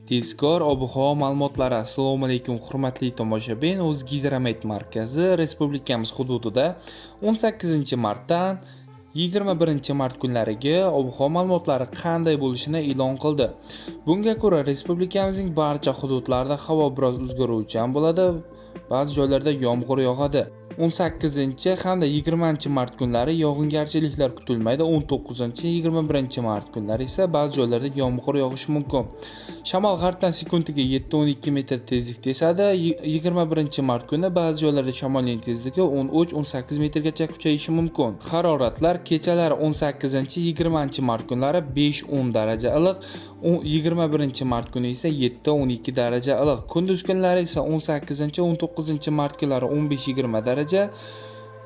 Tezkor ob-havo ma'lumotlari. Assalomu alaykum hurmatli tomoshabin. O'zgidromet markazi respublikamiz hududida 18-martdan 21-mart kunlariga ob-havo ma'lumotlari qanday bo'lishini e'lon qildi. Bunga ko'ra respublikamizning barcha hududlarida havo biroz o'zgaruvchan bo'ladi. Ba'zi joylarda yomg'ir yog'adi. 18 hamda 20-mart kunlari yog'ingarchiliklar kutilmaydi. 19-21 mart kunlari esa ba'zi joylarda yomg'ir yog'ishi mumkin. Shamol g'arbdan sekundiga 7-12 metr tezlikda esadi. 21-mart kuni ba'zi joylarda shamolning tezligi 13-18 metrgacha kuchayishi mumkin. Haroratlar kechalari 18-20 mart kunlari 5-10 daraja iliq, 21-mart kuni esa 7-12 daraja iliq. Kunduz kunlari esa 18-19 mart kunlari 15-20 daraja,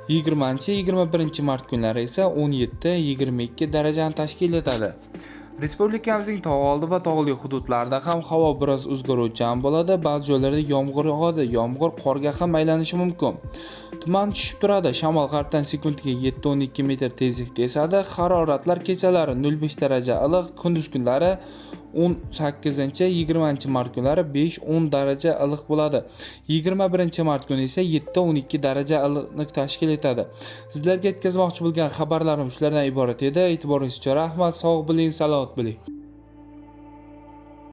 20-21 mart kunlari esa 17-22 darajani tashkil etadi. Respublikamizning tog' oldi va tog'li hududlarida ham havo biroz o'zgaruvchan bo'ladi. Ba'zi joylarda yomg'ir yog'adi. Yomg'ir qorga ham aylanishi mumkin. Tuman tushib turadi. Shamol g'arbdan sekundiga 7-12 metr tezlikda esadi. Haroratlar kechalari 0-5 daraja iliq, kunduz kunlari 18-20 mart kunlari 5-10 daraja iliq bo'ladi. 21-mart kuni esa 7-12 daraja iliqlik tashkil etadi. Sizlarga yetkazmoqchi bo'lgan xabarlarim shulardan iborat edi. E'tiboringiz uchun rahmat. Sog' bo'ling, salomat bo'ling.